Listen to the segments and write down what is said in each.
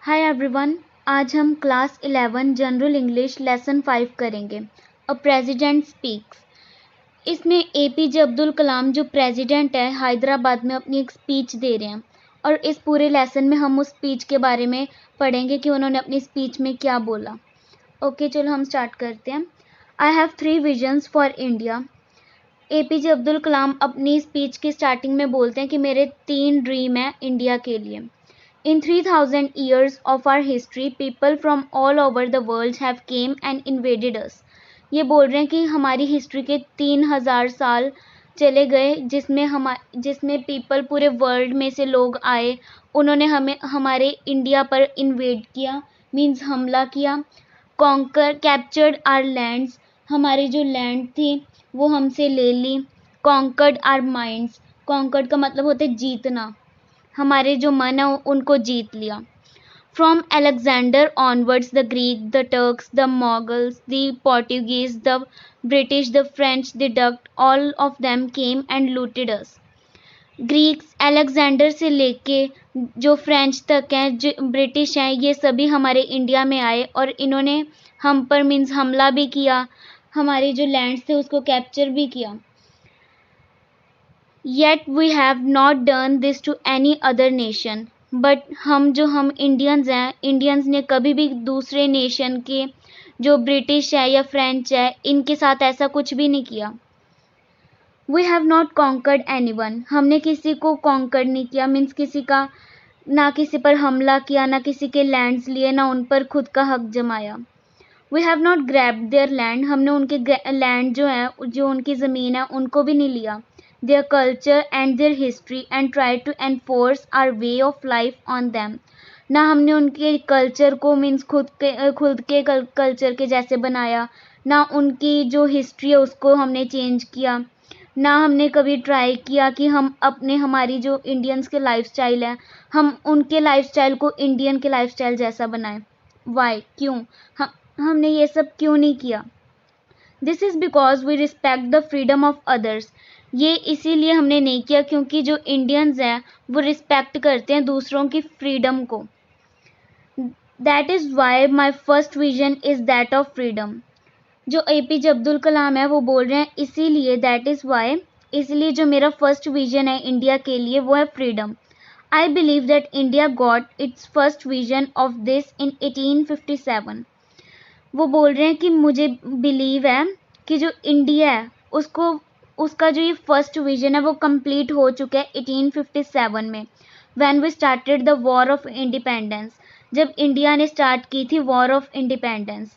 Hi everyone, आज हम class 11 general English lesson 5 करेंगे। A president speaks. इसमें एपीजे अब्दुल कलाम जो प्रेसिडेंट है हैदराबाद में अपनी एक स्पीच दे रहे हैं और इस पूरे लेसन में हम उस स्पीच के बारे में पढ़ेंगे कि उन्होंने अपनी स्पीच में क्या बोला। ओके, चलो हम स्टार्ट करते हैं। I have 3 visions for India. APJ Abdul Kalam अपनी स्पीच की स्टार्टिंग में बोलते हैं कि मेरे 3 ड्रीम हैं इंडिया के लिए। In 3000 years of our history, people from all over the world have came and invaded us. ये बोल रहे हैं कि हमारी हिस्ट्री के 3000 साल चले गए जिसमें पीपल पूरे वर्ल्ड में से लोग आए, उन्होंने हमें हमारे इंडिया पर इन्वेड किया, मीन्स हमला किया। कॉन्कर कैप्चर्ड आर लैंड्स, हमारी जो लैंड थी वो हमसे ले ली। कॉन्कर्ड आर माइंड्स, कॉन्कर्ड का मतलब होता है जीतना, हमारे जो मन है उनको जीत लिया। From Alexander onwards the Greek, the Turks, the moguls, the Portuguese, the British, the French, the Dutch, all of them came and looted us. Greeks Alexander से लेके जो फ्रेंच तक हैं, जो ब्रिटिश हैं, ये सभी हमारे इंडिया में आए और इन्होंने हम पर मीन्स हमला भी किया, हमारे जो लैंड्स थे उसको कैप्चर भी किया। Yet we have not done this to any other nation. But हम इंडियंस हैं, इंडियंस ने कभी भी दूसरे नेशन के जो ब्रिटिश है या फ्रेंच है इनके साथ ऐसा कुछ भी नहीं किया। We have not conquered anyone. हमने किसी को कॉन्कर नहीं किया, मीन्स किसी का ना किसी पर हमला किया, ना किसी के लैंड्स लिए, ना उन पर खुद का हक जमाया। We have not grabbed their land. हमने उनके लैंड जो है, जो उनकी ज़मीन है, उनको भी नहीं लिया। Their culture and their history and try to enforce our way of life on them. ना हमने उनके कल्चर को मीन्स खुद के कल्चर के जैसे बनाया, ना उनकी जो हिस्ट्री है उसको हमने चेंज किया, ना हमने कभी ट्राई किया कि हम अपने हमारी जो इंडियंस के लाइफस्टाइल है हम उनके लाइफस्टाइल को इंडियन के लाइफस्टाइल जैसा बनाएं। वाई, क्यों? हमने ये सब क्यों नहीं किया? This is because we respect the freedom of others. ये इसीलिए हमने नहीं किया क्योंकि जो इंडियंस हैं वो रिस्पेक्ट करते हैं दूसरों की फ्रीडम को। That is why my first vision is that of freedom. जो एपीजे अब्दुल कलाम है वो बोल रहे हैं इसीलिए, दैट इज़ वाई, इसलिए जो मेरा फर्स्ट विजन है इंडिया के लिए वो है freedom. I believe that India got its first vision of this in 1857। वो बोल रहे हैं कि मुझे बिलीव है कि जो इंडिया है उसका जो ये फर्स्ट विजन है वो कंप्लीट हो चुका है 1857 में, when we started the war of independence, जब इंडिया ने स्टार्ट की थी war of independence.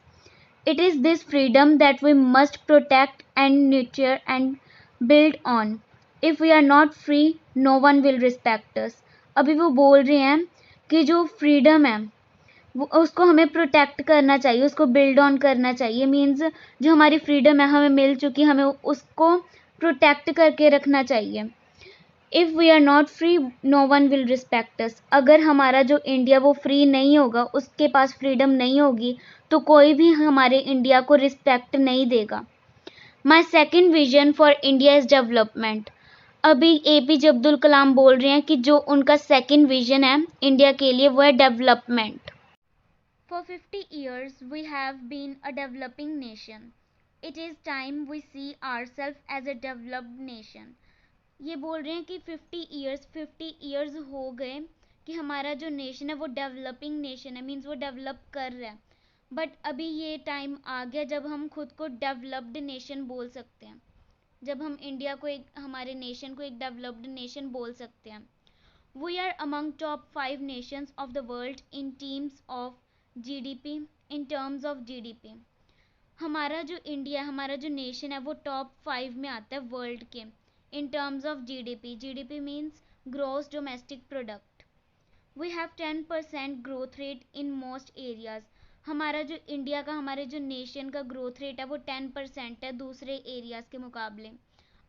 It is this freedom that we must protect and nurture and build on. If we are not free no one will respect us. अभी वो बोल रहे हैं कि जो फ्रीडम है उसको हमें प्रोटेक्ट करना चाहिए, उसको बिल्ड ऑन करना चाहिए, मीन्स जो हमारी फ्रीडम है हमें मिल चुकी, हमें उसको प्रोटेक्ट करके रखना चाहिए। If we are not free no one will respect us. अगर हमारा जो इंडिया वो फ्री नहीं होगा, उसके पास फ्रीडम नहीं होगी, तो कोई भी हमारे इंडिया को रिस्पेक्ट नहीं देगा। My second vision for India is development. अभी एपीजे अब्दुल कलाम बोल रहे हैं कि जो उनका सेकेंड विजन है इंडिया के लिए वो है development. For 50 years, we have been a developing nation. It is time we see ourselves as a developed nation. ये बोल रहे हैं कि 50 ईयर्स हो गए कि हमारा जो नेशन है वो डेवलपिंग नेशन है, मीन्स वो डेवलप कर रहा है। बट अभी ये टाइम आ गया जब हम खुद को डेवलप्ड नेशन बोल सकते हैं, जब हम इंडिया को हमारे नेशन को एक डेवलप्ड नेशन बोल सकते हैं। We are among top 5 nations of the world in terms of GDP, in terms of GDP. हमारा जो इंडिया, हमारा जो नेशन है वो टॉप 5 में आता है वर्ल्ड के, in terms of GDP. GDP means gross domestic product. We have 10% growth rate in most areas. हमारा जो इंडिया का, हमारे जो नेशन का ग्रोथ रेट है वो 10% है दूसरे एरियाज के मुकाबले।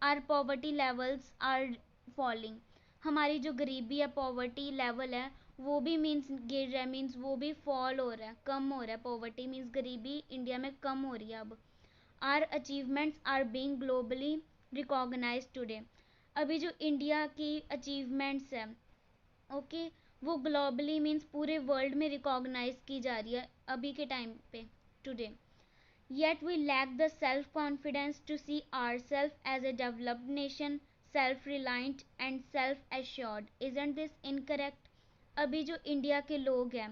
Our poverty levels are falling. हमारी जो गरीबी है, पॉवर्टी लेवल है, वो भी मीन्स गिर रहा है, मीन्स वो भी फॉल हो रहा है, कम हो रहा है। पॉवर्टी मीन्स गरीबी इंडिया में कम हो रही है अब। Our achievements are being globally recognised today. अभी जो इंडिया की अचीवमेंट्स है, ओके, वो ग्लोबली मीन्स पूरे वर्ल्ड में रिकॉग्नाइज की जा रही है अभी के टाइम पे, today. Yet we lack the self-confidence to see ourselves as a developed nation, self-reliant and self-assured. Isn't this incorrect? अभी जो इंडिया के लोग हैं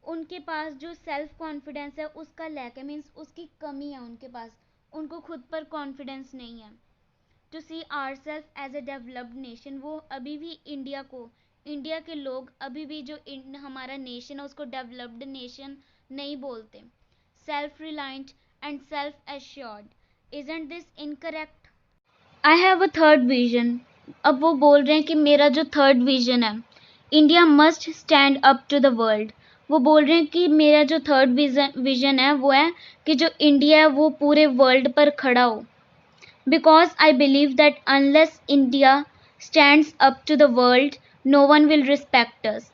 उनके पास जो सेल्फ कॉन्फिडेंस है उसका लैक है, मीन्स उसकी कमी है उनके पास, उनको खुद पर कॉन्फिडेंस नहीं है। To see our self as a developed nation, वो अभी भी इंडिया के लोग अभी भी जो हमारा नेशन है उसको डेवलप्ड नेशन नहीं बोलते। Self reliant and self assured, isn't this incorrect? I have a third vision. अब वो बोल रहे हैं कि मेरा जो थर्ड विजन है, India must stand up to the world. वो बोल रहे हैं कि मेरा जो थर्ड विजन है वो है कि जो इंडिया है वो पूरे वर्ल्ड पर खड़ा हो। Because I believe that unless India stands up to the world, no one will respect us.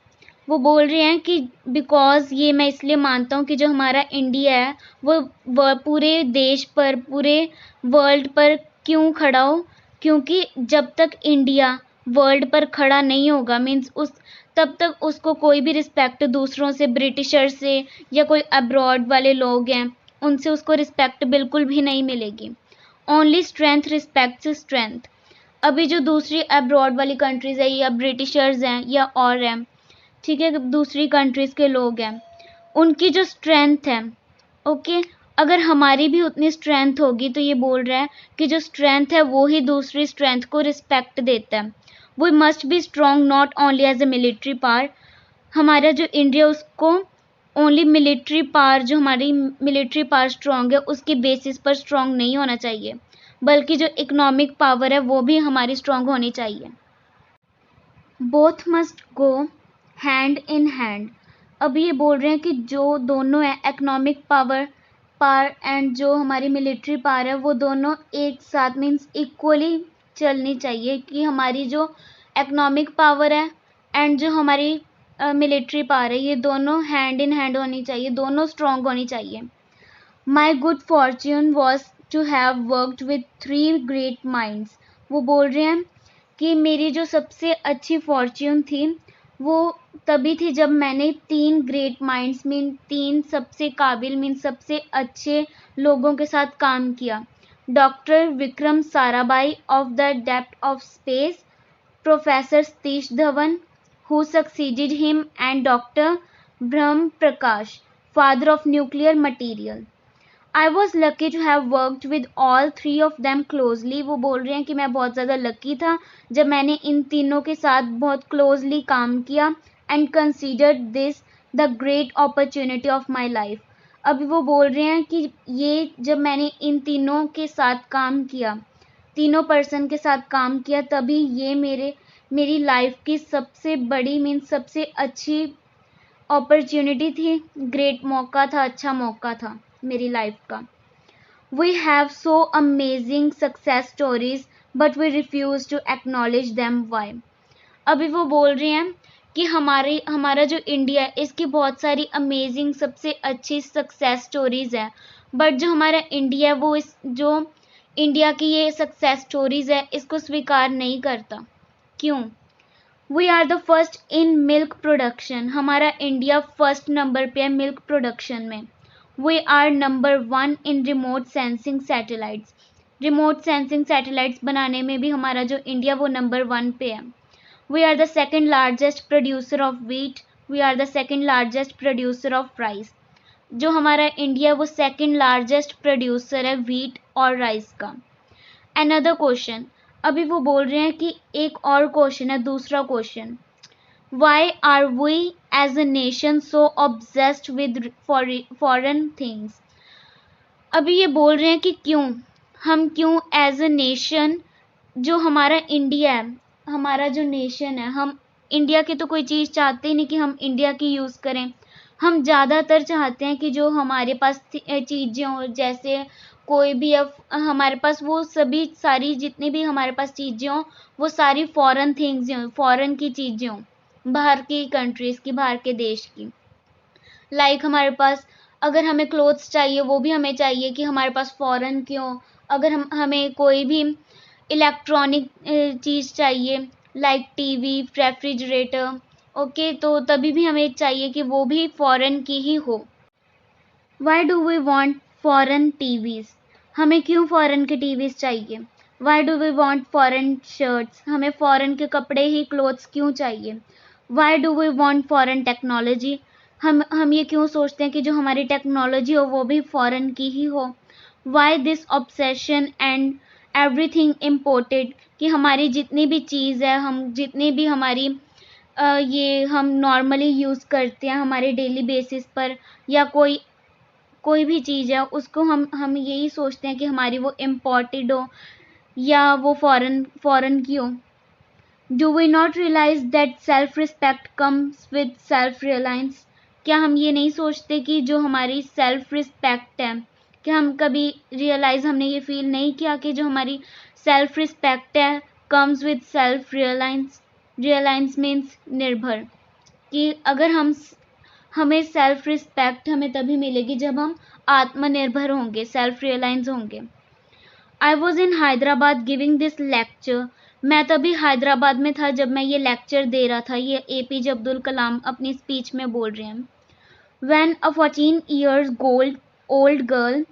वो बोल रहे हैं कि बिकॉज ये मैं इसलिए मानता हूँ कि जो हमारा इंडिया है वो पूरे देश पर, पूरे वर्ल्ड पर क्यों खड़ा हो, क्योंकि जब तक इंडिया वर्ल्ड पर खड़ा नहीं होगा, मीन्स उस तब तक उसको कोई भी रिस्पेक्ट दूसरों से, ब्रिटिशर से या कोई अब्रॉड वाले लोग हैं उनसे उसको रिस्पेक्ट बिल्कुल भी नहीं मिलेगी। Only strength respects strength. अभी जो दूसरी अब्रॉड वाली कंट्रीज है या ब्रिटिशर्स हैं या और हैं, ठीक है, दूसरी कंट्रीज के लोग हैं, उनकी जो स्ट्रेंथ है, ओके, अगर हमारी भी उतनी स्ट्रेंथ होगी तो ये बोल रहा है कि जो स्ट्रेंथ है वो ही दूसरी स्ट्रेंथ को रिस्पेक्ट देता है। We must be strong not only as a military power. हमारा जो इंडिया उसको ओनली मिलिट्री पावर, जो हमारी मिलिट्री पावर स्ट्रॉन्ग है उसके बेसिस पर स्ट्रॉन्ग नहीं होना चाहिए, बल्कि जो इकोनॉमिक पावर है वो भी हमारी स्ट्रॉन्ग होनी चाहिए। Both must go hand in hand. अब ये बोल रहे हैं कि जो दोनों है, इकोनॉमिक पावर एंड जो हमारी मिलिट्री पावर है, वो दोनों एक साथ मीन्स इक्वली चलनी चाहिए, कि हमारी जो इकोनॉमिक पावर है एंड जो हमारी मिलिट्री पावर है, ये दोनों हैंड इन हैंड होनी चाहिए, दोनों स्ट्रॉन्ग होनी चाहिए। My good fortune was to have worked with 3 great minds. वो बोल रहे हैं कि मेरी जो सबसे अच्छी फॉर्च्यून थी वो तभी थी जब मैंने 3 ग्रेट माइंड्स मीन 3 सबसे काबिल मीन सबसे अच्छे लोगों के साथ काम किया। Doctor Vikram Sarabhai of the depth of space, professor Satish Dhawan who succeeded him, and Dr. Brahm Prakash, father of nuclear material. I was lucky to have worked with all 3 of them closely. वो बोल रहे हैं कि मैं बहुत ज़्यादा लकी था जब मैंने इन तीनों के साथ बहुत क्लोजली काम किया, and considered this the great opportunity of my life. अभी वो बोल रहे हैं कि ये जब मैंने इन तीनों के साथ काम किया, तीनों पर्सन के साथ काम किया, तभी ये मेरी लाइफ की सबसे बड़ी मीन्स सबसे अच्छी अपॉर्चुनिटी थी, ग्रेट मौका था, अच्छा मौका था मेरी लाइफ का। We have so amazing success stories but we refuse to acknowledge them. Why? अभी वो बोल रहे हैं कि हमारा जो इंडिया है इसकी बहुत सारी अमेजिंग सबसे अच्छी सक्सेस स्टोरीज है, बट जो हमारा इंडिया है वो जो इंडिया की ये सक्सेस स्टोरीज है इसको स्वीकार नहीं करता। क्यों? We are the first in milk production. हमारा इंडिया फर्स्ट नंबर पे है मिल्क प्रोडक्शन में। We are number 1 in remote sensing satellites. Remote sensing satellites बनाने में भी हमारा जो इंडिया वो नंबर 1 पे है। We are the second largest producer of wheat. We are the second largest producer of rice. जो हमारा इंडिया वो सेकेंड लार्जेस्ट प्रोड्यूसर है व्हीट और राइस का। अनदर क्वेश्चन, अभी वो बोल रहे हैं कि एक और क्वेश्चन है, दूसरा question, why are we as a nation so obsessed with foreign things. अभी ये बोल रहे हैं कि हम क्यों एज अ नेशन, जो हमारा इंडिया है, हमारा जो नेशन है, हम इंडिया की तो कोई चीज़ चाहते ही नहीं कि हम इंडिया की यूज़ करें। हम ज़्यादातर चाहते हैं कि जो हमारे पास चीज़ें हों, जैसे कोई भी हमारे पास वो सभी सारी जितनी भी हमारे पास चीज़ें हों वो सारी फॉरेन थिंग्स हों, फॉरेन की चीज़ें हों, बाहर की कंट्रीज़ की, बाहर के देश की। लाइक हमारे पास अगर हमें क्लोथ्स चाहिए वो भी हमें चाहिए कि हमारे पास फॉरेन की हो। अगर हमें कोई भी इलेक्ट्रॉनिक चीज़ चाहिए लाइक टीवी, रेफ्रिजरेटर, ओके, तो तभी भी हमें चाहिए कि वो भी फॉरेन की ही हो। Why do we want foreign TVs? हमें क्यों फॉरेन के टीवीज़ चाहिए? Why do we want foreign shirts? हमें फॉरेन के कपड़े ही क्लोथ्स क्यों चाहिए? Why do we want foreign technology? हम ये क्यों सोचते हैं कि जो हमारी टेक्नोलॉजी हो वो भी फॉरेन की ही हो? Why this obsession and everything imported, कि हमारी जितनी भी चीज़ है, हम जितनी भी हमारी ये हम नॉर्मली यूज़ करते हैं हमारे डेली बेसिस पर, या कोई भी चीज़ है उसको हम यही सोचते हैं कि हमारी वो इम्पोर्टेड हो या वो फॉरेन की हो। Do we not realise that self respect comes with self reliance? क्या हम ये नहीं सोचते कि जो हमारी सेल्फ रिस्पेक्ट है, क्या हम कभी रियलाइज हमने ये फील नहीं किया कि जो हमारी सेल्फ रिस्पेक्ट है कम्स विद सेल्फ रियलाइंस? रियलाइंस मीन्स निर्भर, कि अगर हमें सेल्फ रिस्पेक्ट हमें तभी मिलेगी जब हम आत्मनिर्भर होंगे, सेल्फ रियलाइज होंगे। I was in Hyderabad giving this lecture. मैं तभी हैदराबाद में था जब मैं ये लेक्चर दे रहा था। ये APJ अब्दुल कलाम अपनी स्पीच में बोल रहे हैं। When a 14 years old girl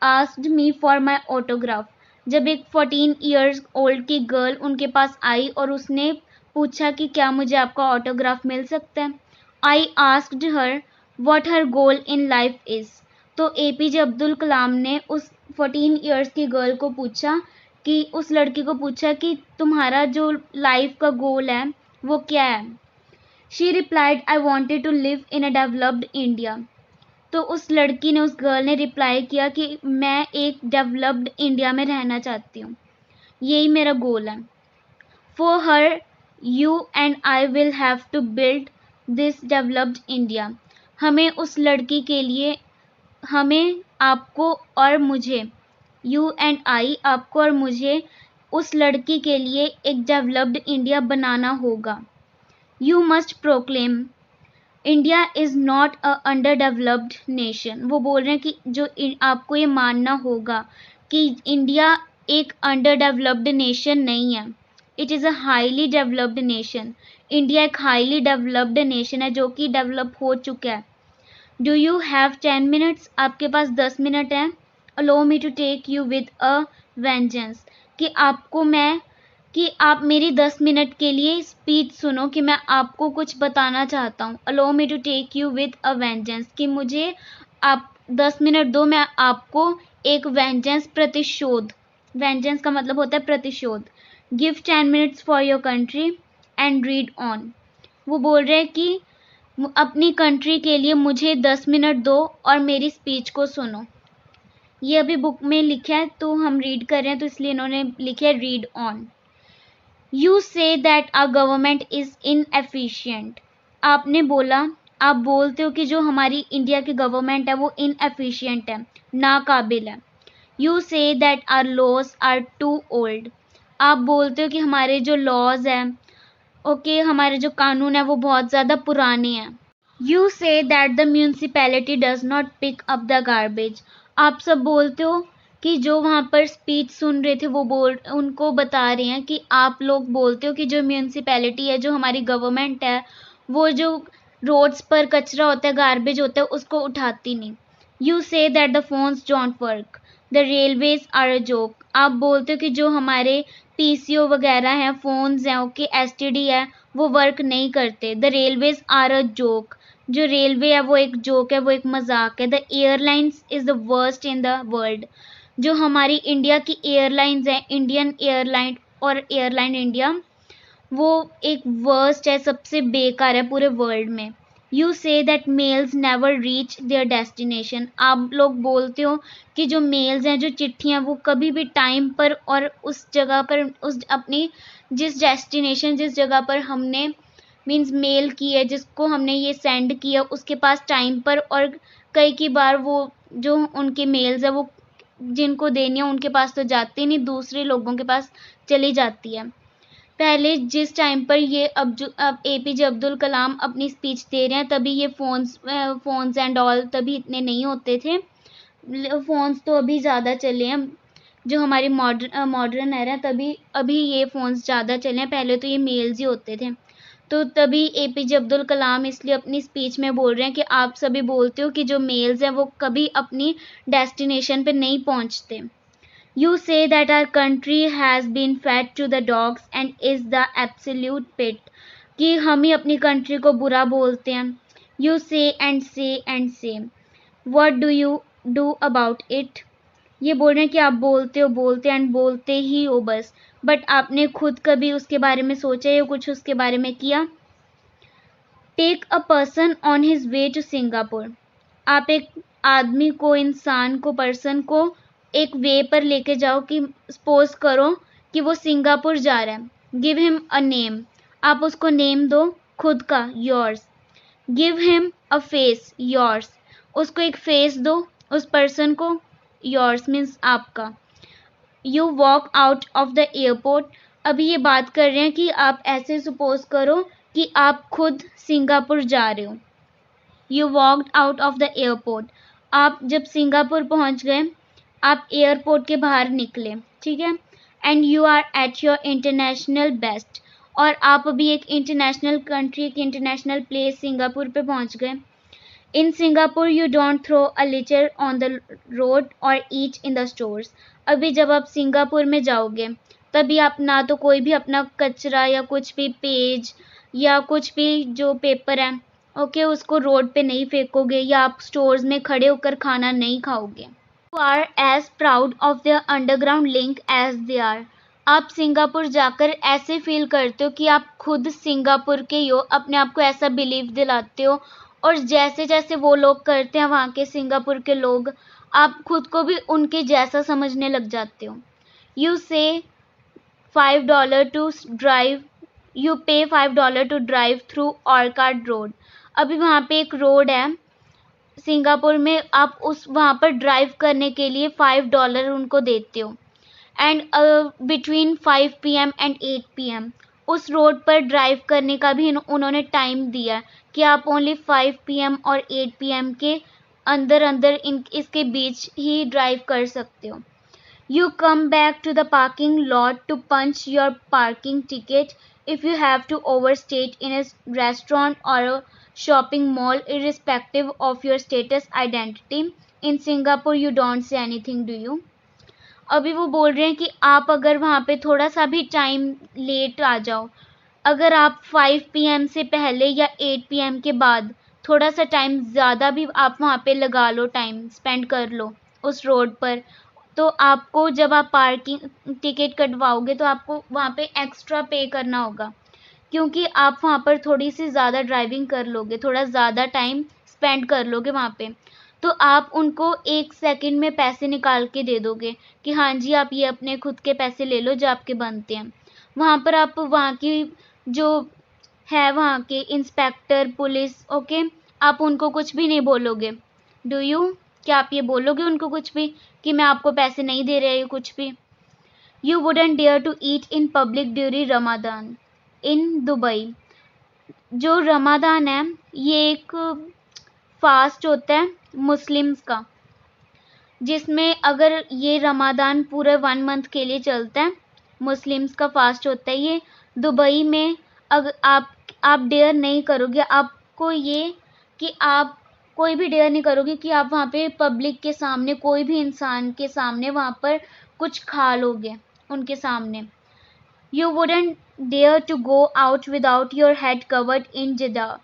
asked me for my autograph, जब एक 14 years old की गर्ल उनके पास आई और उसने पूछा कि क्या मुझे आपका ऑटोग्राफ मिल सकता है। I asked her what her goal in life is. तो APJ अब्दुल कलाम ने उस 14 years की गर्ल को पूछा, कि उस लड़की को पूछा कि तुम्हारा जो लाइफ का गोल है वो क्या है। She replied, I wanted to live in a developed India. तो उस लड़की ने, उस गर्ल ने रिप्लाई किया कि मैं एक डेवलप्ड इंडिया में रहना चाहती हूँ, यही मेरा गोल है। For her, you and I will have to build this developed India. हमें उस लड़की के लिए, हमें, आपको और मुझे, you and I, आपको और मुझे उस लड़की के लिए एक डेवलप्ड इंडिया बनाना होगा। You must proclaim India is not a underdeveloped nation. वो बोल रहे हैं कि जो आपको ये मानना होगा कि इंडिया एक अंडरडेवलप्ड नेशन नहीं है, it is a highly developed nation. India एक हाईली डेवलप्ड नेशन है जो कि डेवलप हो चुका है। Do you have 10 minutes? आपके पास 10 मिनट हैं। Allow me to take you with a vengeance, कि आप मेरी 10 मिनट के लिए स्पीच सुनो, कि मैं आपको कुछ बताना चाहता हूँ। Allow me to take you with a vengeance, कि मुझे आप 10 मिनट दो, मैं आपको एक वेंजेंस, प्रतिशोध, वेंजेंस का मतलब होता है प्रतिशोध। Give 10 minutes for your country and read on. वो बोल रहे हैं कि अपनी कंट्री के लिए मुझे 10 मिनट दो और मेरी स्पीच को सुनो। ये अभी बुक में लिखा है तो हम रीड कर रहे हैं, तो इसलिए इन्होंने लिखा है read on. You say that our government is inefficient. आपने बोला, आप बोलते हो कि जो हमारी इंडिया की गवर्नमेंट है वो inefficient है, नाकाबिल है। You say that our laws are too old. आप बोलते हो कि हमारे जो laws हैं, ओके, हमारे जो कानून है वो बहुत ज़्यादा पुराने हैं। You say that the municipality does not pick up the garbage. आप सब बोलते हो कि जो वहाँ पर स्पीच सुन रहे थे उनको बता रहे हैं कि आप लोग बोलते हो कि जो म्यूनसिपैलिटी है, जो हमारी गवर्नमेंट है, वो जो रोड्स पर कचरा होता है, गार्बेज होता है, उसको उठाती नहीं। You say that the phones don't work, the railways are a joke. आप बोलते हो कि जो हमारे PCO वगैरह हैं, फ़ोन्स हैं, ओके, STD है, वो वर्क नहीं करते। The railways are a joke, जो रेलवे है वो एक जोक है, वो एक मजाक है। The airlines is the worst in the world, जो हमारी इंडिया की एयरलाइंस है, इंडियन एयरलाइन और एयरलाइन इंडिया, वो एक वर्स्ट है, सबसे बेकार है पूरे वर्ल्ड में। You say that mails never reach their destination. आप लोग बोलते हो कि जो मेल्स हैं, जो चिट्ठियाँ, वो कभी भी टाइम पर और उस जगह पर, उस अपनी जिस डेस्टिनेशन, जिस जगह पर हमने मीन्स मेल की है, जिसको हमने ये सेंड किया, उसके पास टाइम पर, और कई बार वो जो उनके मेल्स है वो जिनको देनी है उनके पास तो जाती नहीं, दूसरे लोगों के पास चली जाती है। पहले जिस टाइम पर ये अब APJ अब्दुल कलाम अपनी स्पीच दे रहे हैं, तभी ये फ़ोन्स एंड ऑल तभी इतने नहीं होते थे। फ़ोन्स तो अभी ज़्यादा चले हैं, जो हमारी मॉडर्न एरा, तभी अभी ये फ़ोन्स ज़्यादा चले हैं, पहले तो ये मेल्स ही होते थे। तो तभी एपीजे अब्दुल कलाम इसलिए अपनी स्पीच में बोल रहे हैं कि आप सभी बोलते हो कि जो मेल्स हैं वो कभी अपनी डेस्टिनेशन पे नहीं पहुंचते। You say that our country has been fed to the dogs and is the absolute pit, कि हम ही अपनी कंट्री को बुरा बोलते हैं। You say and say and say. What do you do about it? ये बोल रहे हैं कि आप बोलते एंड बोलते ही हो बस, बट आपने खुद कभी उसके बारे में सोचा या कुछ उसके बारे में किया? Take a person on his way to Singapore. आप एक आदमी को, इंसान को, पर्सन को एक वे पर लेके जाओ कि सपोज करो कि वो सिंगापुर जा रहा है। Give him a name. आप उसको नेम दो खुद का, yours. Give him a face, yours. उसको एक फेस दो उस पर्सन को, योर्स मीन्स आपका। You walk out of the airport. अभी ये बात कर रहे हैं कि आप ऐसे सपोज करो कि आप खुद सिंगापुर जा रहे हो। You walked out of the airport. आप जब सिंगापुर पहुंच गए, आप एयरपोर्ट के बाहर निकले, ठीक है। And you are at your international best. और आप अभी एक इंटरनेशनल कंट्री, एक इंटरनेशनल प्लेस सिंगापुर पे पहुंच गए। In Singapore, you don't throw a litter on the road or eat in the stores. अभी जब आप सिंगापुर में जाओगे, तभी आप ना तो कोई भी अपना कचरा या कुछ भी पेज या कुछ भी जो पेपर है, ओके, उसको रोड पे नहीं फेंकोगे या आप स्टोर्स में खड़े होकर खाना नहीं खाओगे। You are as proud of their underground link as they are. आप सिंगापुर जाकर ऐसे फील करते हो कि आप खुद सिंगापुर के ही हो, अपने आप को ऐसा बिलीव दिलाते हो। और जैसे जैसे वो लोग करते हैं वहाँ के सिंगापुर के लोग, आप खुद को भी उनके जैसा समझने लग जाते हो। यू से $5 टू ड्राइव, यू पे $5 टू ड्राइव थ्रू ऑर्काड रोड। अभी वहाँ पे एक रोड है सिंगापुर में, आप उस वहाँ पर ड्राइव करने के लिए $5 उनको देते हो। And between 5 PM and 8 PM उस रोड पर ड्राइव करने का भी उन्होंने टाइम दिया कि आप ओनली 5 PM और 8 PM के अंदर अंदर इसके बीच ही ड्राइव कर सकते हो। You come back to the parking lot to punch your parking ticket if you have to overstate in a restaurant or a shopping mall, irrespective of your status identity. In Singapore, you don't say anything, do you? अभी वो बोल रहे हैं कि आप अगर वहाँ पे थोड़ा सा भी टाइम लेट आ जाओ, अगर आप 5 PM से पहले या 8 PM के बाद थोड़ा सा टाइम ज़्यादा भी आप वहाँ पे लगा लो, टाइम स्पेंड कर लो उस रोड पर, तो आपको जब आप पार्किंग टिकट कटवाओगे तो आपको वहाँ पे एक्स्ट्रा पे करना होगा, क्योंकि आप वहाँ पर थोड़ी सी ज़्यादा ड्राइविंग कर लोगे, थोड़ा ज़्यादा टाइम स्पेंड कर लोगे वहाँ पे, तो आप उनको 1 सेकंड में पैसे निकाल के दे दोगे कि हाँ जी, आप ये अपने खुद के पैसे ले लो जो आपके बनते हैं। वहाँ पर आप वहाँ की जो है वहाँ के इंस्पेक्टर, पुलिस, ओके, आप उनको कुछ भी नहीं बोलोगे। Do you? क्या आप ये बोलोगे उनको कुछ भी कि मैं आपको पैसे नहीं दे रही हूँ कुछ भी? You wouldn't dare to eat in public during Ramadan in Dubai. जो रमादान है ये एक फास्ट होता है मुस्लिम्स का, जिसमें अगर ये रमादान पूरे 1 मंथ के लिए चलता है, मुस्लिम्स का फास्ट होता है ये। दुबई में अगर आप डेयर नहीं करोगे, आपको ये कि आप कोई भी डेयर नहीं करोगे कि आप वहाँ पे पब्लिक के सामने, कोई भी इंसान के सामने वहाँ पर कुछ खा लोगे उनके सामने। You wouldn't dare to go out without your head covered in Jeddah.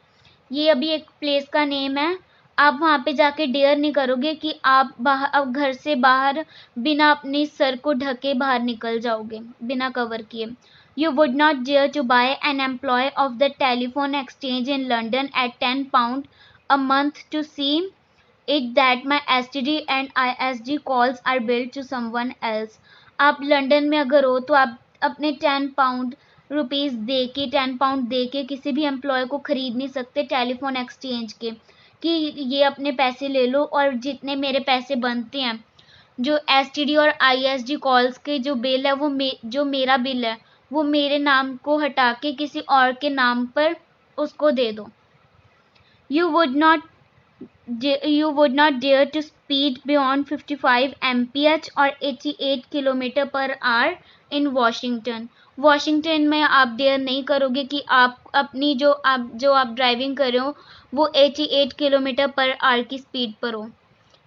ये अभी एक प्लेस का नेम है। आप वहाँ पे जाके डेयर नहीं करोगे कि आप अब घर से बाहर बिना अपने सर को ढके बाहर निकल जाओगे बिना कवर किए। You would not dare to buy an employee of the telephone exchange in London at £10 a month to see it that my STD and ISD calls are billed to someone else. आप London में अगर हो तो आप अपने £10 दे के किसी भी एम्प्लॉय को खरीद नहीं सकते टेलीफोन एक्सचेंज के कि ये अपने पैसे ले लो और जितने मेरे पैसे बनते हैं, जो STD और ISD कॉल्स के जो बिल है वो जो मेरा बिल है वो मेरे नाम को हटा के किसी और के नाम पर उसको दे दो। You would not you would not dare to speed beyond 55 mph or 88 kilometre per hour in Washington. Washington में आप डेयर नहीं करोगे कि आप अपनी जो आप ड्राइविंग कर रहे हो वो 88 किलोमीटर पर आवर की स्पीड पर हो।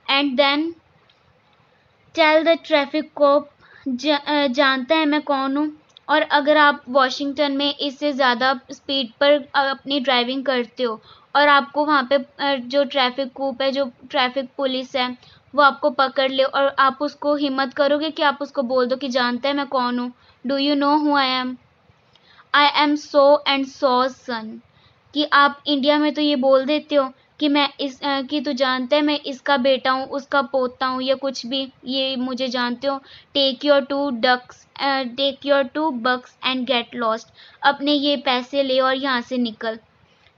And then tell the traffic cop, जानता है मैं कौन हूँ। और अगर आप वॉशिंगटन में इससे ज़्यादा स्पीड पर अपनी ड्राइविंग करते हो और आपको वहाँ पे जो ट्रैफिक कूप है, जो ट्रैफिक पुलिस है, वो आपको पकड़ ले और आप उसको हिम्मत करोगे कि आप उसको बोल दो कि जानते हैं मैं कौन हूँ, do you know who I am so and so son. कि आप इंडिया में तो ये बोल देते हो कि कि तू जानता है मैं इसका बेटा हूँ, उसका पोता हूँ, या कुछ भी, ये मुझे जानते हो। Take your two bucks and get lost. अपने ये पैसे ले और यहाँ से निकल।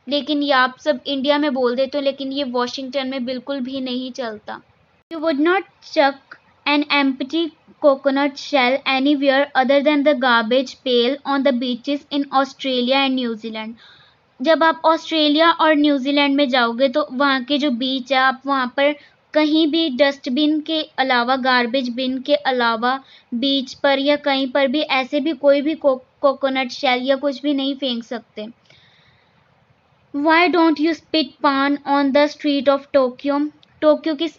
लेकिन ये आप सब इंडिया में बोल देते हो, लेकिन ये वॉशिंगटन में बिल्कुल भी नहीं चलता। You would not chuck an empty coconut shell anywhere other than the garbage pail on the beaches in Australia and New Zealand. जब आप ऑस्ट्रेलिया और न्यूजीलैंड में जाओगे तो वहाँ के जो बीच है, आप वहाँ पर कहीं भी डस्टबिन के अलावा, गार्बेज बिन के अलावा बीच पर या कहीं पर भी ऐसे भी कोई भी कोकोनट शेल या कुछ भी नहीं फेंक सकते। Why don't you spit pan on the street of Tokyo? Tokyo की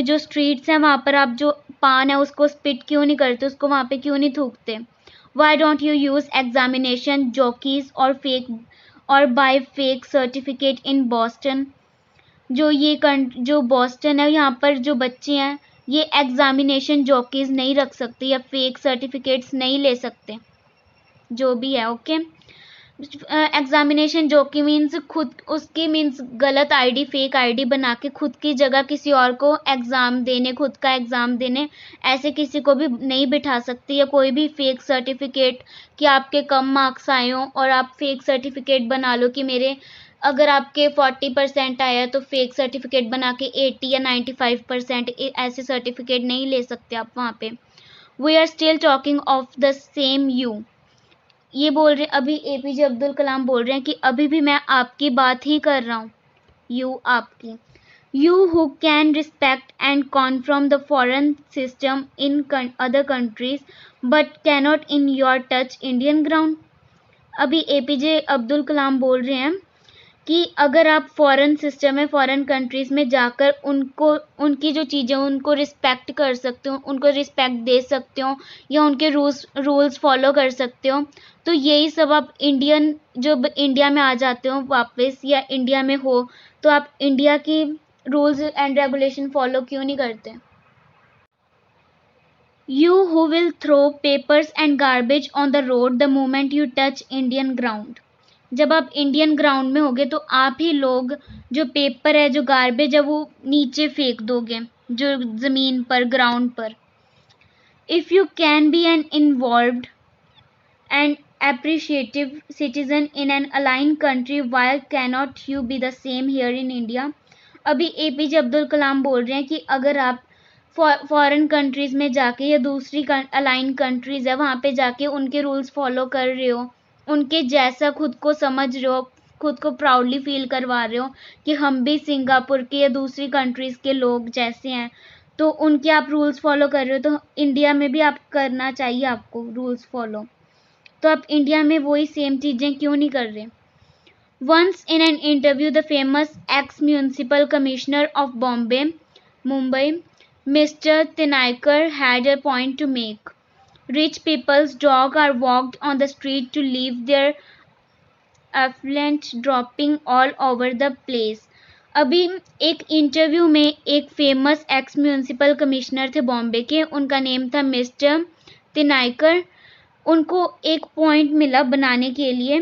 जो स्ट्रीट्स हैं वहाँ पर आप जो पान है उसको स्पिट क्यों नहीं करते, उसको वहाँ पे क्यों नहीं थूकते? Why don't you use examination jockeys or buy fake certificate in Boston? जो बॉस्टन है, यहाँ पर जो बच्चे हैं ये एग्जामिनेशन जॉकीज नहीं रख सकते या फेक सर्टिफिकेट्स नहीं ले सकते, जो भी है। Okay, examination jockey means means गलत आईडी, फेक आईडी बना के खुद की जगह किसी और को एग्जाम देने, खुद का एग्जाम देने, ऐसे किसी को भी नहीं बिठा सकती। या कोई भी फेक सर्टिफिकेट कि आपके कम मार्क्स आए हों और आप फेक सर्टिफिकेट बना लो कि अगर आपके 40% आया तो फेक सर्टिफिकेट बना के 80 या 95% ऐसे सर्टिफिकेट नहीं ले सकते आप वहाँ पे। We are still talking of the same you. ये बोल रहे, अभी एपीजे अब्दुल कलाम बोल रहे हैं कि अभी भी मैं आपकी बात ही कर रहा हूँ। यू, आपकी। You who can respect and conform the foreign system in other countries but cannot in your touch Indian ground. अभी एपीजे अब्दुल कलाम बोल रहे हैं कि अगर आप फॉरेन सिस्टम में, फॉरेन कंट्रीज में जाकर उनकी जो चीज़ें उनको रिस्पेक्ट कर सकते हो, उनको रिस्पेक्ट दे सकते हो या उनके रूल्स फॉलो कर सकते हो, तो यही सब आप जब इंडिया में आ जाते हो वापस या इंडिया में हो तो आप इंडिया की रूल्स एंड रेगुलेशन फॉलो क्यों नहीं करते? You who will throw papers and garbage on the road the moment you touch Indian ground. जब आप इंडियन ग्राउंड में होगे तो आप ही लोग जो पेपर है, जो गार्बेज है, वो नीचे फेंक दोगे, जो ज़मीन पर, ग्राउंड पर। If you can be an involved and appreciative citizen in an aligned country, why cannot you be the same here in India? अभी एपीजे अब्दुल कलाम बोल रहे हैं कि अगर आप फॉरेन कंट्रीज में जाके या दूसरी अलाइन कंट्रीज है वहाँ पे जाके उनके रूल्स फॉलो कर रहे हो, उनके जैसा खुद को समझ रहे हो, खुद को प्राउडली फील करवा रहे हो कि हम भी सिंगापुर के या दूसरी कंट्रीज के लोग जैसे हैं, तो उनके आप रूल्स फॉलो कर रहे हो, तो इंडिया में भी आप करना चाहिए आपको रूल्स फॉलो। तो आप इंडिया में वही सेम चीज़ें क्यों नहीं कर रहे? Once in an interview the famous ex municipal commissioner of Mumbai, mister Tinaikar had a point to make. Rich people's dogs are walked on the street to leave their effluent dropping all over the place. अभी एक interview में एक famous ex municipal commissioner थे बॉम्बे के, उनका name था mister Tinaikar. उनको एक पॉइंट मिला बनाने के लिए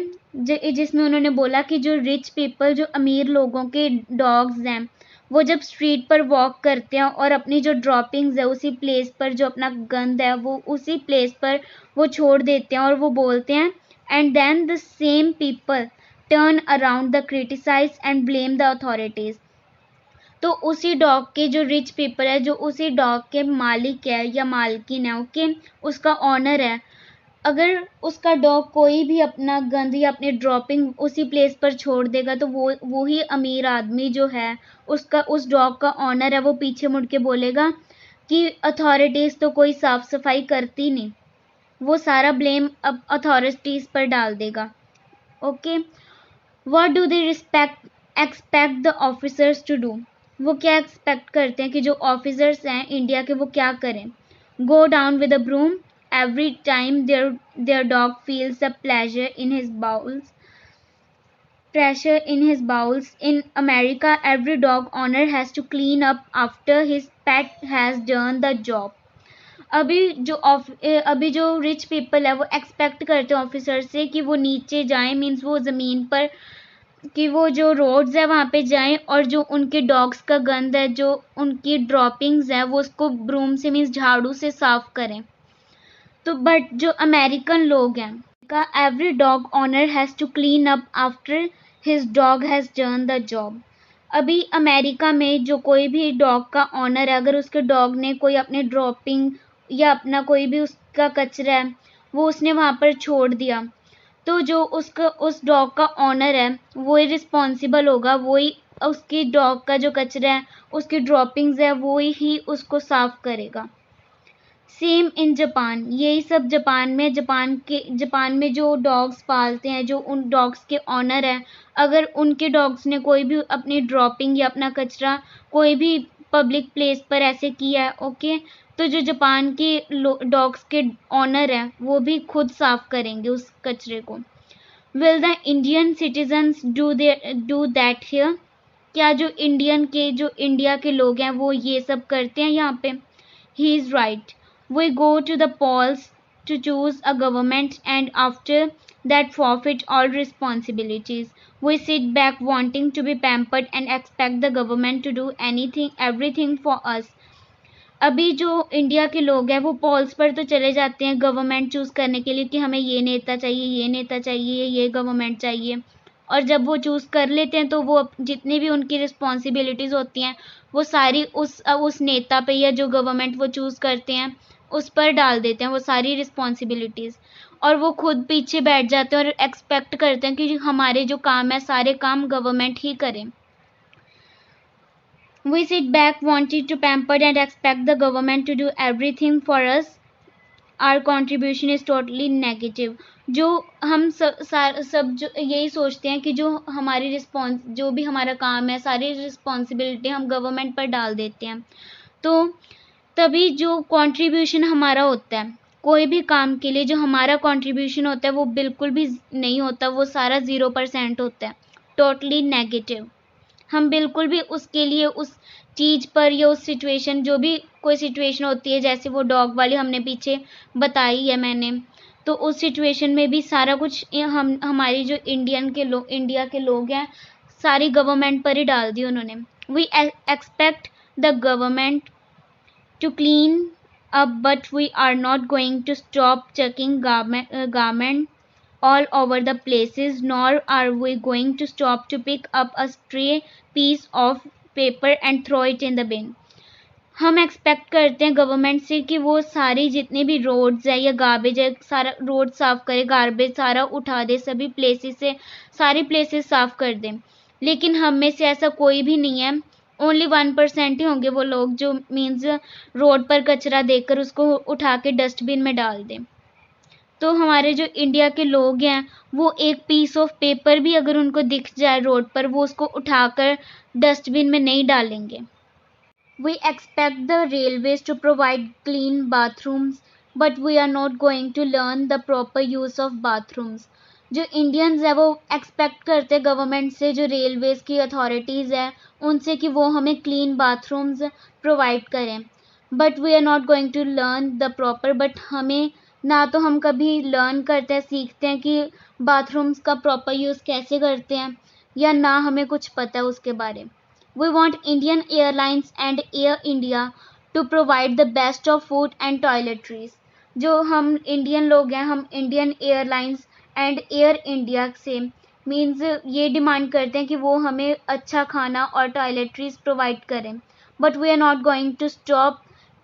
जिसमें उन्होंने बोला कि जो रिच पीपल, जो अमीर लोगों के डॉग्स हैं, वो जब स्ट्रीट पर वॉक करते हैं और अपनी जो ड्रॉपिंग्स है उसी प्लेस पर, जो अपना गंद है वो उसी प्लेस पर वो छोड़ देते हैं और वो बोलते हैं and then the same people turn around the criticise and blame the authorities. तो उसी डॉग के जो रिच पीपल है, जो उसी डॉग के मालिक है या मालकिन है, ओके, उसका ऑनर है, अगर उसका डॉग कोई भी अपना गंद या अपनी ड्रॉपिंग उसी प्लेस पर छोड़ देगा तो वो ही अमीर आदमी जो है, उसका उस डॉग का ऑनर है, वो पीछे मुड़ के बोलेगा कि अथॉरिटीज़ तो कोई साफ सफाई करती नहीं। वो सारा ब्लेम अब अथॉरिटीज़ पर डाल देगा। Okay, what do they expect the officers to do? वो क्या एक्सपेक्ट करते हैं कि जो ऑफिसर्स हैं इंडिया के वो क्या करें? Go down with a broom every time their dog feels the pressure in his bowels. In America, every dog owner has to clean up after his pet has done the job. अभी जो rich people है वो expect करते हैं officer से कि वो नीचे जाएं, मीन्स वो ज़मीन पर, कि वो जो रोड्स है वहाँ पे जाएं और जो उनके डॉग्स का गंद है, जो उनकी ड्रॉपिंग्स है, वो उसको ब्रूम से मीन्स झाड़ू से साफ करें। तो बट जो अमेरिकन लोग हैं का every dog owner has to clean up after his dog has done the job. अभी अमेरिका में जो कोई भी डॉग का ऑनर है, अगर उसके डॉग ने कोई अपने ड्रॉपिंग या अपना कोई भी उसका कचरा है वो उसने वहाँ पर छोड़ दिया, तो जो उसका उस डॉग का ऑनर है वो ही रिस्पॉन्सिबल होगा, वो ही उसकी डॉग का जो कचरा है, उसकी ड्रॉपिंग्स है, वो ही उसको साफ करेगा। सेम इन जापान, यही सब जापान में जो डॉग्स पालते हैं, जो उन डॉग्स के ऑनर हैं, अगर उनके डॉग्स ने कोई भी अपनी ड्रॉपिंग या अपना कचरा कोई भी पब्लिक प्लेस पर ऐसे किया है, ओके, तो जो जापान के डॉग्स के ऑनर हैं वो भी खुद साफ करेंगे उस कचरे को। Will the Indian citizens do that here? क्या जो इंडिया के लोग हैं वो ये सब करते हैं यहाँ पे? He is right. We go to the polls to choose a government and after that forfeit all responsibilities. We sit back wanting to be pampered and expect the government to do everything for us. अभी जो India के लोग हैं वो Paul's पर तो चले जाते हैं गवर्नमेंट चूज़ करने के लिए कि हमें ये नेता चाहिए, ये नेता चाहिए, ये गवर्नमेंट चाहिए, और जब वो चूज़ कर लेते हैं तो वो जितनी भी उनकी रिस्पॉन्सिबिलिटीज़ होती हैं वो सारी उस नेता पे या जो गवर्नमेंट वो चूज़ करते हैं उस पर डाल देते हैं वो सारी रिस्पॉन्सिबिलिटीज़, और वो खुद पीछे बैठ जाते हैं और एक्सपेक्ट करते हैं कि हमारे जो काम है सारे काम गवर्नमेंट ही करें। We sit back wanting to pamper and expect the government to do everything for us. Our contribution is totally negative. जो हम सब जो यही सोचते हैं कि जो भी हमारा काम है सारी रिस्पॉन्सिबिलिटी हम गवर्नमेंट पर डाल देते हैं, तो तभी जो कंट्रीब्यूशन हमारा होता है कोई भी काम के लिए, जो हमारा कंट्रीब्यूशन होता है वो बिल्कुल भी नहीं होता, वो सारा 0% होता है, टोटली नेगेटिव। हम बिल्कुल भी उसके लिए उस चीज़ पर या उस सिचुएशन, जो भी कोई सिचुएशन होती है जैसे वो डॉग वाली हमने पीछे बताई है मैंने, तो उस सिचुएशन में भी सारा कुछ हमारी जो इंडिया के लोग हैं सारी गवर्नमेंट पर ही डाल दी उन्होंने। We expect the government to clean up, but we are not going to stop checking garment all over the places, nor are we going to stop to pick up a stray piece of paper and throw it in the bin. हम expect करते हैं government से कि वो सारी जितनी भी roads है या गार्बेज है सारा रोड साफ़ करे, गार्बेज सारा उठा दे, सभी प्लेसेस से सारी प्लेसेस साफ़ कर दें, लेकिन हम में से ऐसा कोई भी नहीं है। ओनली 1% ही होंगे वो लोग जो मीन्स रोड पर कचरा देखकर उसको उठा के डस्टबिन में डाल दें। तो हमारे जो इंडिया के लोग हैं वो एक पीस ऑफ पेपर भी अगर उनको दिख जाए रोड पर वो उसको उठाकर डस्टबिन में नहीं डालेंगे। We expect the railways to provide clean bathrooms, but we are not going to learn the proper use of bathrooms. जो इंडियंस है वो एक्सपेक्ट करते हैं गवर्नमेंट से, जो रेलवेज़ की अथॉरिटीज़ है उनसे, कि वो हमें क्लीन बाथरूम्स प्रोवाइड करें, but we are not going to learn the proper, but हमें ना तो हम कभी लर्न करते हैं, सीखते हैं कि बाथरूम्स का प्रॉपर यूज़ कैसे करते हैं, या ना हमें कुछ पता है उसके बारे में। We want Indian Airlines and Air India to provide the best of food and toiletries. जो हम इंडियन लोग हैं हम Indian Airlines and Air India से मीन्स ये डिमांड करते हैं कि वो हमें अच्छा खाना और टॉयलेटरीज प्रोवाइड करें, but we are not going to stop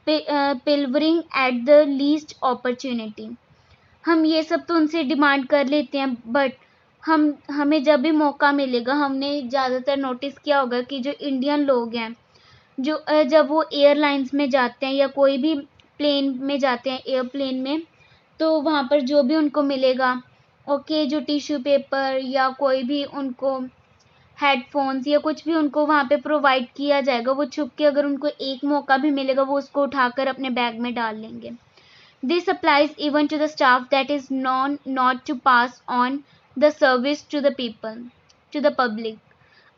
pilfering at the least opportunity. हम ये सब तो उनसे डिमांड कर लेते हैं, बट हमें जब भी मौका मिलेगा, हमने ज़्यादातर नोटिस किया होगा कि जो इंडियन लोग हैं, जो जब वो एयरलाइंस में जाते हैं या कोई भी प्लेन में जाते हैं, एयरप्लेन में, तो वहाँ पर जो भी उनको मिलेगा, ओके, जो टिश्यू पेपर या कोई भी उनको हेडफोन्स या कुछ भी उनको वहाँ पे प्रोवाइड किया जाएगा, वो छुप के, अगर उनको एक मौका भी मिलेगा, वो उसको उठाकर अपने बैग में डाल लेंगे. This applies even to the staff that is known not to pass on the service to the people, to the public.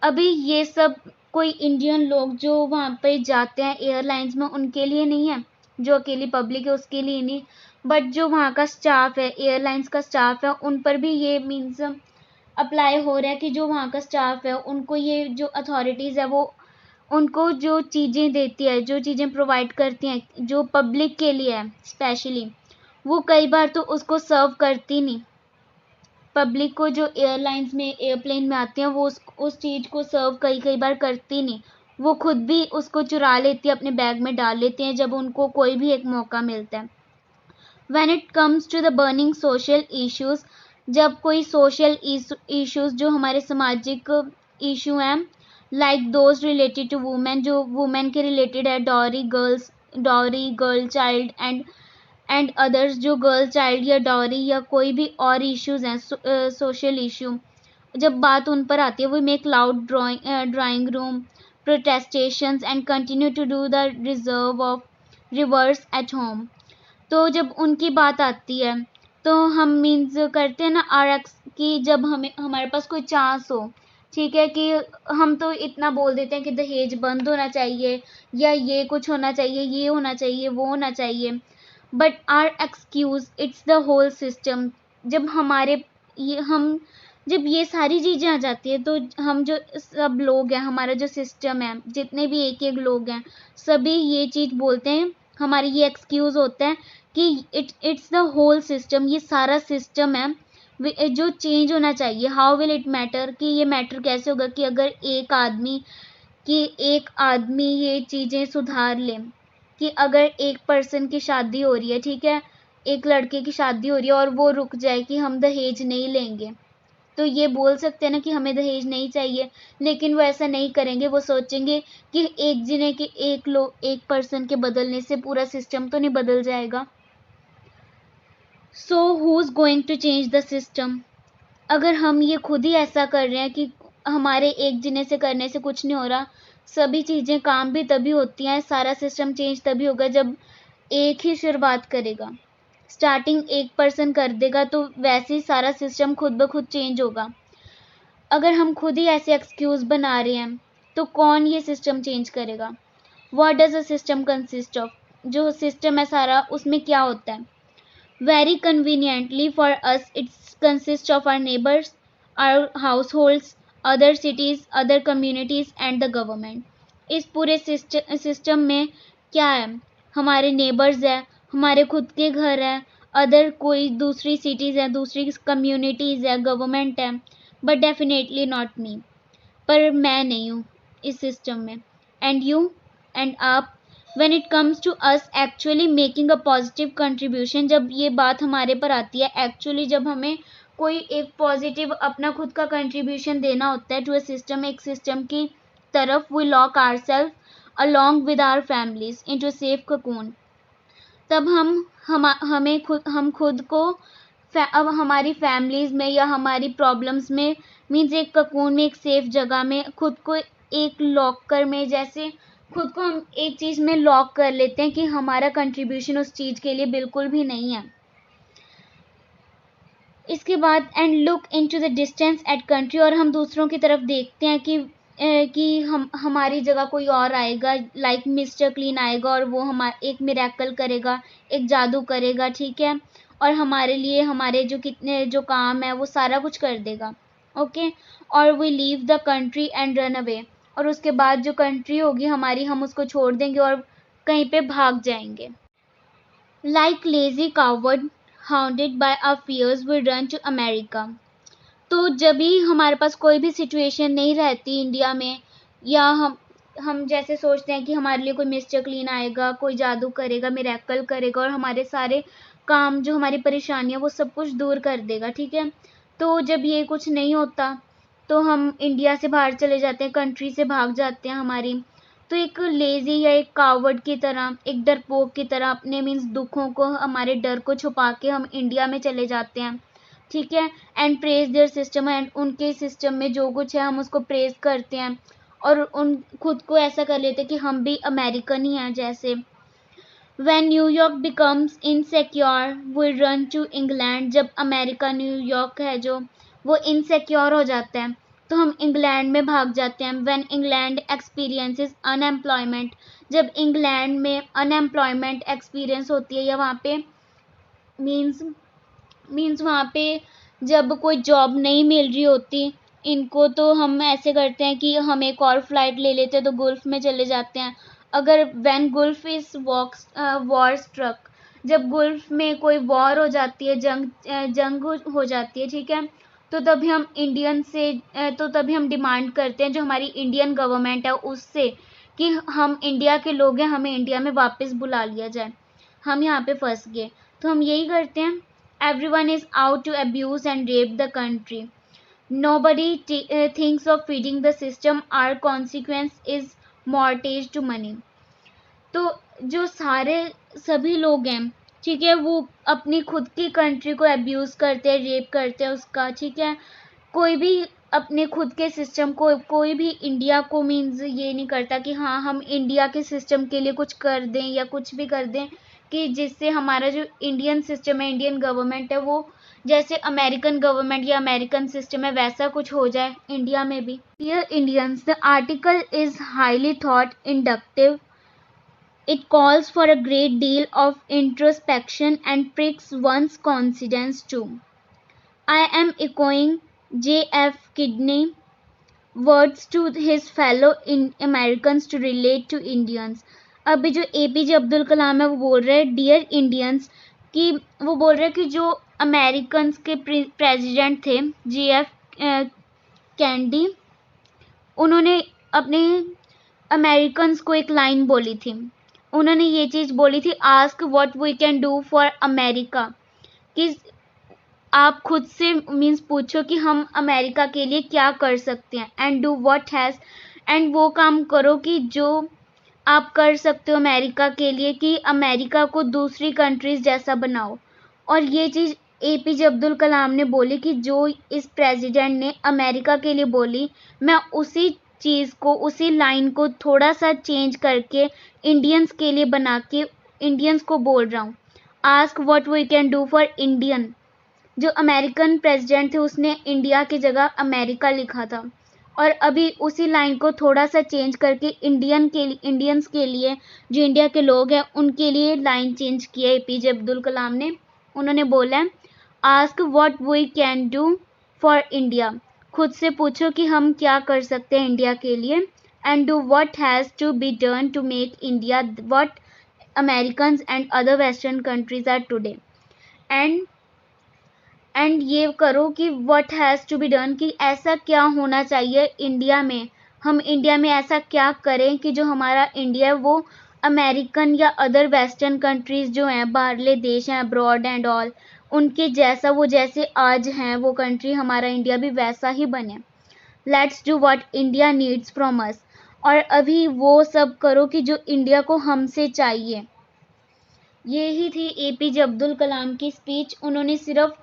अभी ये सब कोई इंडियन लोग जो वहाँ पे जाते हैं एयरलाइंस में, उनके लिए नहीं है, जो अकेली पब्लिक है उसके लिए नहीं, बट जो वहाँ का स्टाफ है, एयरलाइंस का स्टाफ है, उन पर भी ये मीन्स अप्लाई हो रहा है कि जो वहाँ का स्टाफ है, उनको ये जो अथॉरिटीज़ है, वो उनको जो चीज़ें देती है, जो चीज़ें प्रोवाइड करती हैं, जो पब्लिक के लिए है स्पेशली, वो कई बार तो उसको सर्व करती नहीं. पब्लिक को जो एयरलाइंस में, एयरप्लेन में आते हैं, वो उस चीज़ को सर्व कई बार करती नहीं. वो खुद भी उसको चुरा लेती है, अपने बैग में डाल लेते हैं जब उनको कोई भी एक मौका मिलता है. When it comes to the burning social issues, जब कोई सोशल इश्यूज जो हमारे सामाजिक इशू हैं, like those related to women, जो वुमेन के रिलेटेड है, dowry, girl child and others, जो गर्ल चाइल्ड या डॉरी या कोई भी और इश्यूज हैं, सोशल इशू, जब बात उन पर आती है, we make loud drawing room protestations and continue to do the reverse at home. तो जब उनकी बात आती है, तो हम मीन्स करते हैं ना RX की, जब हमारे पास कोई चांस हो, ठीक है, कि हम तो इतना बोल देते हैं कि दहेज बंद होना चाहिए, या ये कुछ होना चाहिए, ये होना चाहिए, वो होना चाहिए, but our excuse it's the whole system. जब जब ये सारी चीज़ें आ जाती है, तो हम जो सब लोग हैं, हमारा जो सिस्टम है, जितने भी एक एक लोग हैं, सभी ये चीज़ बोलते हैं, हमारी ये एक्सक्यूज़ होता है कि इट्स द होल सिस्टम, ये सारा सिस्टम है जो चेंज होना चाहिए. हाउ विल इट मैटर, कि ये मैटर कैसे होगा कि अगर एक आदमी ये चीज़ें सुधार ले, कि अगर एक पर्सन की शादी हो रही है, ठीक है, एक लड़के की शादी हो रही है, और वो रुक जाए कि हम दहेज नहीं लेंगे, तो ये बोल सकते हैं ना कि हमें दहेज नहीं चाहिए, लेकिन वो ऐसा नहीं करेंगे. वो सोचेंगे कि एक जने के एक पर्सन के बदलने से पूरा सिस्टम तो नहीं बदल जाएगा. So who is going to change the system. अगर हम ये खुद ही ऐसा कर रहे हैं कि हमारे एक जने से करने से कुछ नहीं हो रहा, सभी चीज़ें काम भी तभी होती हैं, सारा सिस्टम चेंज तभी होगा जब एक ही शुरुआत करेगा. स्टार्टिंग एक पर्सन कर देगा, तो वैसे ही सारा सिस्टम खुद ब खुद चेंज होगा. अगर हम खुद ही ऐसे एक्सक्यूज़ बना रहे हैं, तो कौन ये सिस्टम चेंज करेगा. What does a system consist of. जो सिस्टम है सारा, उसमें क्या होता है. Very conveniently for us, it consists of our neighbors, our households, other cities, other communities and the government. इस पूरे सिस्टम में क्या है, हमारे नेबर्स है, हमारे खुद के घर है, अदर कोई दूसरी सिटीज़ है, दूसरी कम्युनिटीज़ है, गवर्नमेंट है, बट डेफिनेटली नॉट मी. पर मैं नहीं हूँ इस सिस्टम में. एंड यू एंड आप. When it comes to us actually making a positive contribution, जब ये बात हमारे पर आती है, एक्चुअली जब हमें कोई एक पॉजिटिव अपना खुद का कंट्रीब्यूशन देना होता है टू अ सिस्टम, एक सिस्टम की तरफ, we lock ourselves along with our families into a safe cocoon. तब हम खुद को अब हमारी फैमिलीज़ में या हमारी प्रॉब्लम्स में, मीन्स एक ककून में, एक सेफ जगह में, खुद को एक लॉकर में, जैसे खुद को हम एक चीज़ में लॉक कर लेते हैं कि हमारा कंट्रीब्यूशन उस चीज़ के लिए बिल्कुल भी नहीं है. इसके बाद and look into the distance at country, और हम दूसरों की तरफ देखते हैं कि हमारी जगह कोई और आएगा, लाइक मिस्टर क्लीन आएगा, और वो एक मिरेकल करेगा, एक जादू करेगा, ठीक है, और हमारे लिए हमारे जो काम है वो सारा कुछ कर देगा. ओके. और we leave the country and run away, और उसके बाद जो कंट्री होगी हमारी, हम उसको छोड़ देंगे और कहीं पे भाग जाएंगे. Like lazy coward hounded by our fears we run to America. तो जब भी हमारे पास कोई भी सिचुएशन नहीं रहती इंडिया में, या हम जैसे सोचते हैं कि हमारे लिए कोई मिस्टर क्लीन आएगा, कोई जादू करेगा, मिरेकल करेगा, और हमारे सारे काम, जो हमारी परेशानियाँ, वो सब कुछ दूर कर देगा, ठीक है। तो जब ये कुछ नहीं होता तो हम इंडिया से बाहर चले जाते हैं, कंट्री से भाग जाते हैं हमारी। तो एक लेज़ी या एक कावर्ड की तरह, एक डरपोक की तरह अपने मीन्स दुखों को, हमारे डर को छुपा के हम इंडिया में चले जाते हैं, ठीक है। And praise there system, and उनके सिस्टम में जो कुछ है हम उसको प्रेज करते हैं और उन खुद को ऐसा कर लेते हैं कि हम भी अमेरिकन ही हैं जैसे। When New York becomes insecure, we run to England। जब अमेरिका, न्यूयॉर्क है जो, वो इनसिक्योर हो जाता है तो हम इंग्लैंड में भाग जाते हैं। When England experiences unemployment, जब इंग्लैंड में अनएम्प्लॉयमेंट एक्सपीरियंस होती है या वहाँ पे मीन्स वहाँ पे जब कोई जॉब नहीं मिल रही होती इनको, तो हम ऐसे करते हैं कि हम एक और फ्लाइट ले लेते हैं, तो गुल्फ में चले जाते हैं। अगर when Gulf is war struck, जब गुल्फ में कोई वॉर हो जाती है, जंग हो जाती है, ठीक है, तो तभी हम तो तभी हम डिमांड करते हैं जो हमारी इंडियन गवर्नमेंट है उससे कि हम इंडिया के लोग हैं, हमें इंडिया में वापस बुला लिया जाए, हम यहाँ पे फंस गए। तो हम यही करते हैं। Everyone is out to abuse and rape the country. Nobody thinks of feeding the system. Our consequence is mortgage to money. तो जो सभी लोग हैं, ठीक है, वो अपनी खुद की कंट्री को अब्यूज़ करते हैं, रेप करते हैं उसका, ठीक है। कोई भी अपने खुद के सिस्टम को, कोई भी इंडिया को मीन्स ये नहीं करता कि हाँ हम इंडिया के सिस्टम के लिए कुछ कर दें या कुछ भी कर दें कि जिससे हमारा जो इंडियन सिस्टम है, इंडियन गवर्नमेंट है, वो जैसे अमेरिकन गवर्नमेंट या अमेरिकन सिस्टम है वैसा कुछ हो जाए इंडिया में भी। Dear Indians, the article is highly thought inductive. It calls for a great deal of introspection and pricks one's conscience too. I am echoing J.F. Kidney words to his fellow Americans to relate to Indians. अभी जो APJ Abdul कलाम है वो बोल रहे हैं dear Indians, कि वो बोल रहे हैं कि जो अमेरिकन के प्रेसिडेंट थे JF कैंडी, उन्होंने अपने अमेरिकन को एक लाइन बोली थी। उन्होंने ये चीज़ बोली थी, ask what we can do for America, कि आप खुद से मीन्स पूछो कि हम अमेरिका के लिए क्या कर सकते हैं, and do what has, and वो काम करो कि जो आप कर सकते हो अमेरिका के लिए, कि अमेरिका को दूसरी कंट्रीज जैसा बनाओ। और ये चीज़ APJ अब्दुल कलाम ने बोली कि जो इस प्रेसिडेंट ने अमेरिका के लिए बोली, मैं उसी चीज़ को, उसी लाइन को थोड़ा सा चेंज करके इंडियंस के लिए बना के इंडियंस को बोल रहा हूँ। Ask what we can do for Indian. जो अमेरिकन प्रेसिडेंट थे उसने इंडिया की जगह अमेरिका लिखा था, और अभी उसी लाइन को थोड़ा सा चेंज करके इंडियंस के लिए, जो इंडिया के लोग हैं उनके लिए लाइन चेंज किया APJ अब्दुल कलाम ने। उन्होंने बोला, ask what we can do for India, खुद से पूछो कि हम क्या कर सकते हैं इंडिया के लिए, and do what has to be done to make India what Americans and other western countries are today. And ये करो कि what has to be done, कि ऐसा क्या होना चाहिए इंडिया में, हम इंडिया में ऐसा क्या करें कि जो हमारा इंडिया है वो अमेरिकन या अदर वेस्टर्न कंट्रीज़ जो हैं, बाहरले देश हैं, अब्रॉड एंड ऑल, उनके जैसा, वो जैसे आज हैं वो कंट्री, हमारा इंडिया भी वैसा ही बने। Let's do what India needs from us, और अभी वो सब करो कि जो इंडिया को हमसे चाहिए। यही थी APJ अब्दुल कलाम की स्पीच। उन्होंने सिर्फ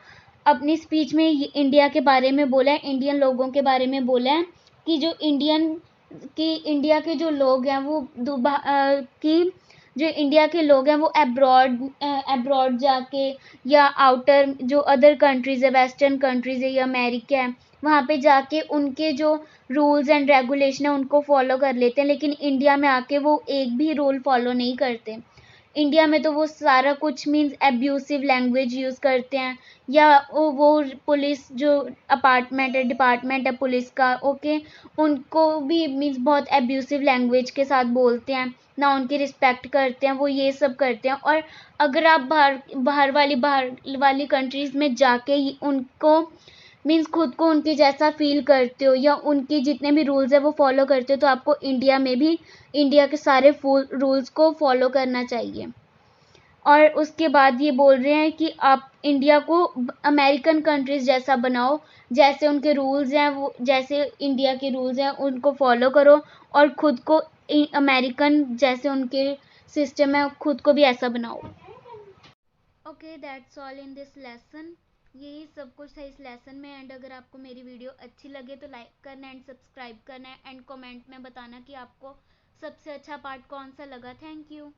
अपनी स्पीच में इंडिया के बारे में बोला है, इंडियन लोगों के बारे में बोला है कि जो इंडिया के जो लोग हैं वो कि जो इंडिया के लोग हैं वो अब्रॉड जाके या आउटर जो अदर कंट्रीज़ है, वेस्टर्न कंट्रीज़ है या अमेरिका है, वहाँ पे जाके उनके जो रूल्स एंड रेगुलेशन है उनको फॉलो कर लेते हैं, लेकिन इंडिया में आके वो एक भी रूल फॉलो नहीं करते। इंडिया में तो वो सारा कुछ मीन्स एब्यूसिव लैंग्वेज यूज़ करते हैं, या वो पुलिस जो डिपार्टमेंट है पुलिस का, ओके, उनको भी मीन्स बहुत एब्यूसिव लैंग्वेज के साथ बोलते हैं, ना उनकी रिस्पेक्ट करते हैं, वो ये सब करते हैं। और अगर आप बाहर वाली कंट्रीज़ में जाके उनको मीन्स खुद को उनके जैसा फील करते हो या उनके जितने भी रूल्स है वो फॉलो करते हो, तो आपको इंडिया में भी इंडिया के सारे रूल्स को फॉलो करना चाहिए। और उसके बाद ये बोल रहे हैं कि आप इंडिया को अमेरिकन कंट्रीज जैसा बनाओ, जैसे उनके रूल्स हैं वो जैसे इंडिया के रूल्स हैं उनको फॉलो करो, और खुद को अमेरिकन जैसे उनके सिस्टम है खुद को भी ऐसा बनाओ। Okay, that's all in this lesson. यही सब कुछ है इस लेसन में। एंड अगर आपको मेरी वीडियो अच्छी लगे तो लाइक करना एंड सब्सक्राइब करना है, एंड कमेंट में बताना कि आपको सबसे अच्छा पार्ट कौन सा लगा। Thank you.